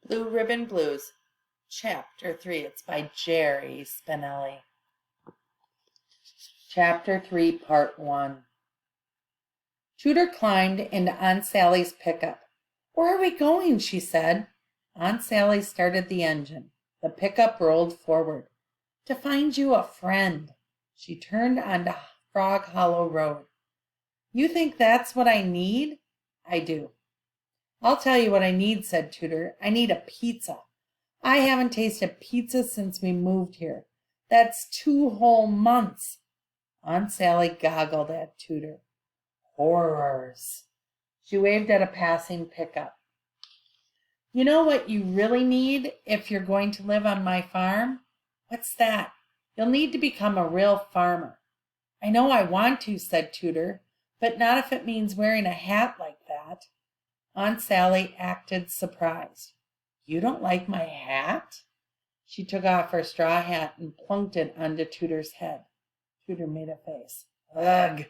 Blue Ribbon Blues, Chapter 3. It's by Jerry Spinelli. Chapter 3, Part 1. Tudor climbed into Aunt Sally's pickup. "Where are we going?" she said. Aunt Sally started the engine. The pickup rolled forward. "To find you a friend." She turned onto Frog Hollow Road. "You think that's what I need?" "I do." "I'll tell you what I need," said Tudor. "I need a pizza. I haven't tasted pizza since we moved here. That's 2 whole months." Aunt Sally goggled at Tudor. "Horrors." She waved at a passing pickup. "You know what you really need if you're going to live on my farm?" "What's that?" "You'll need to become a real farmer." "I know I want to," said Tudor, "but not if it means wearing a hat like that." Aunt Sally acted surprised. "You don't like my hat?" She took off her straw hat and plunked it onto Tudor's head. Tudor made a face. "Ugh!"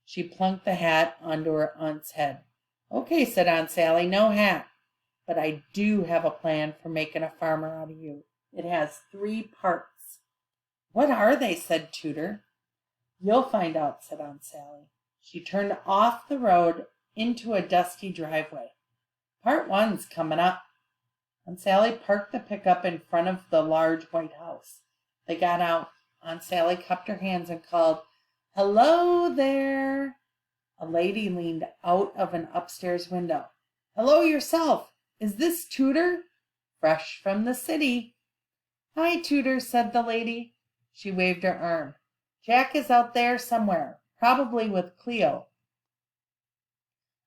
She plunked the hat onto her aunt's head. "Okay," said Aunt Sally, "no hat. But I do have a plan for making a farmer out of you. It has 3 parts." "What are they?" said Tudor. "You'll find out," said Aunt Sally. She turned off the road into a dusty driveway. "Part 1's coming up." Aunt Sally parked the pickup in front of the large white house. They got out. Aunt Sally cupped her hands and called, "Hello there." A lady leaned out of an upstairs window. "Hello yourself. Is this Tudor?" "Fresh from the city." "Hi, Tudor," said the lady. She waved her arm. "Jack is out there somewhere, probably with Cleo."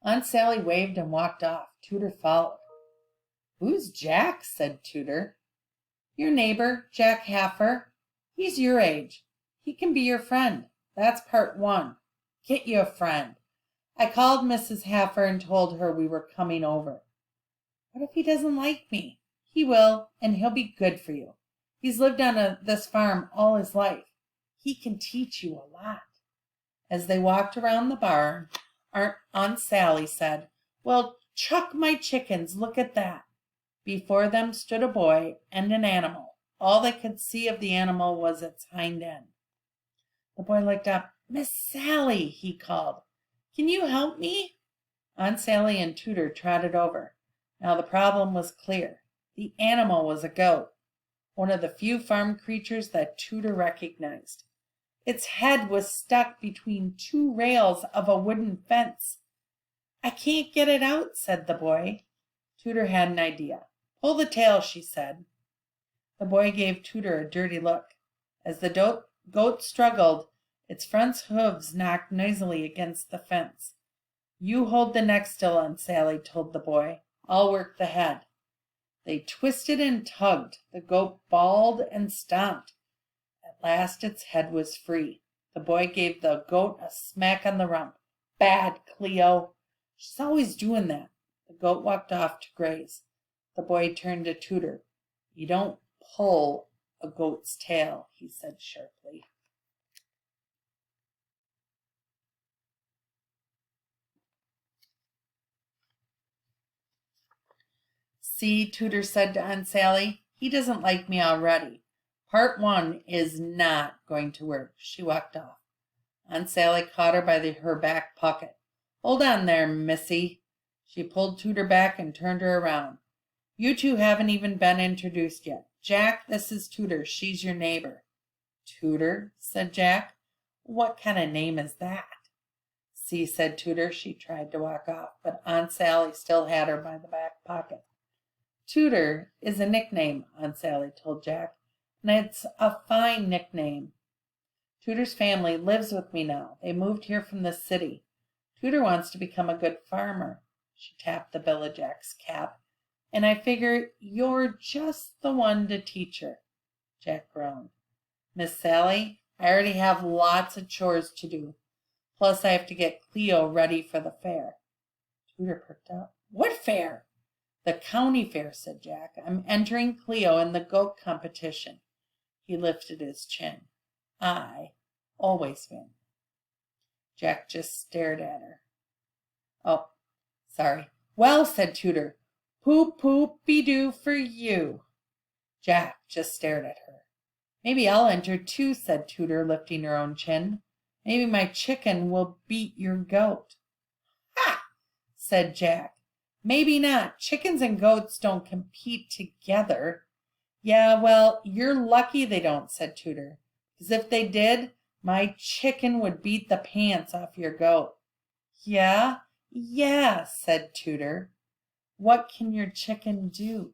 Aunt Sally waved and walked off. Tudor followed. "Who's Jack?" said Tudor. "Your neighbor, Jack Haffer. He's your age. He can be your friend. That's part 1. Get you a friend. I called Mrs. Haffer and told her we were coming over." "What if he doesn't like me?" "He will, and he'll be good for you. He's lived on this farm all his life. He can teach you a lot." As they walked around the barn, Aunt Sally said, "Well, chuck my chickens, look at that." Before them stood a boy and an animal. All they could see of the animal was its hind end. The boy looked up. "Miss Sally," he called, "can you help me?" Aunt Sally and Tudor trotted over. Now the problem was clear. The animal was a goat, one of the few farm creatures that Tudor recognized. Its head was stuck between 2 rails of a wooden fence. "I can't get it out," said the boy. Tudor had an idea. "Pull the tail," she said. The boy gave Tudor a dirty look. As the goat struggled, its front hooves knocked noisily against the fence. "You hold the neck still," Aunt Sally told the boy. "I'll work the head." They twisted and tugged. The goat bawled and stomped. At last its head was free. The boy gave the goat a smack on the rump. "Bad, Cleo. She's always doing that." The goat walked off to graze. The boy turned to Tudor. "You don't pull a goat's tail," he said sharply. "See," Tudor said to Aunt Sally, "he doesn't like me already. Part 1 is not going to work." She walked off. Aunt Sally caught her by her back pocket. "Hold on there, missy." She pulled Tudor back and turned her around. "You two haven't even been introduced yet. Jack, this is Tudor. She's your neighbor." "Tudor?" said Jack. "What kind of name is that?" "See," said Tudor. She tried to walk off, but Aunt Sally still had her by the back pocket. "Tudor is a nickname," Aunt Sally told Jack, "and it's a fine nickname. Tudor's family lives with me now. They moved here from the city. Tudor wants to become a good farmer." She tapped the bill of Jack's cap. "And I figure you're just the one to teach her." Jack groaned. "Miss Sally, I already have lots of chores to do. Plus I have to get Cleo ready for the fair." Tudor perked up. "What fair?" "The county fair," said Jack. "I'm entering Cleo in the goat competition." He lifted his chin. "I always win." Jack just stared at her. "Oh, sorry." "Well," said Tudor, Poop-poop-be-doo for you. Jack just stared at her. Maybe I'll enter too, said Tooter, lifting her own chin. Maybe my chicken will beat your goat. Ha! Said Jack. Maybe not. Chickens and goats don't compete together. Yeah, well, you're lucky they don't, said Tooter. Because if they did, my chicken would beat the pants off your goat. Yeah, said Tooter. What can your chicken do?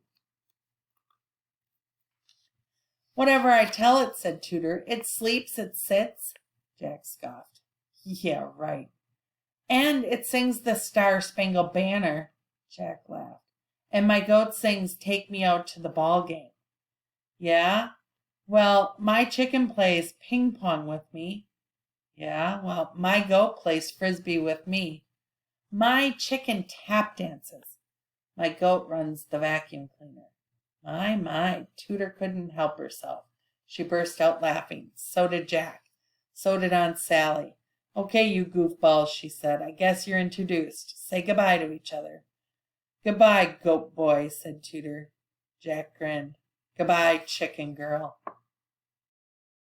Whatever I tell it, said Tooter. It sleeps, it sits. Jack scoffed. Yeah, right. And it sings the Star-Spangled Banner. Jack laughed. And my goat sings Take Me Out to the Ball Game. Yeah? Well, my chicken plays ping pong with me. Yeah? Well, my goat plays frisbee with me. My chicken tap dances. My goat runs the vacuum cleaner. My, Tooter couldn't help herself. She burst out laughing. So did Jack. So did Aunt Sally. Okay, you goofballs, she said. I guess you're introduced. Say goodbye to each other. Goodbye, goat boy, said Tooter. Jack grinned. Goodbye, chicken girl.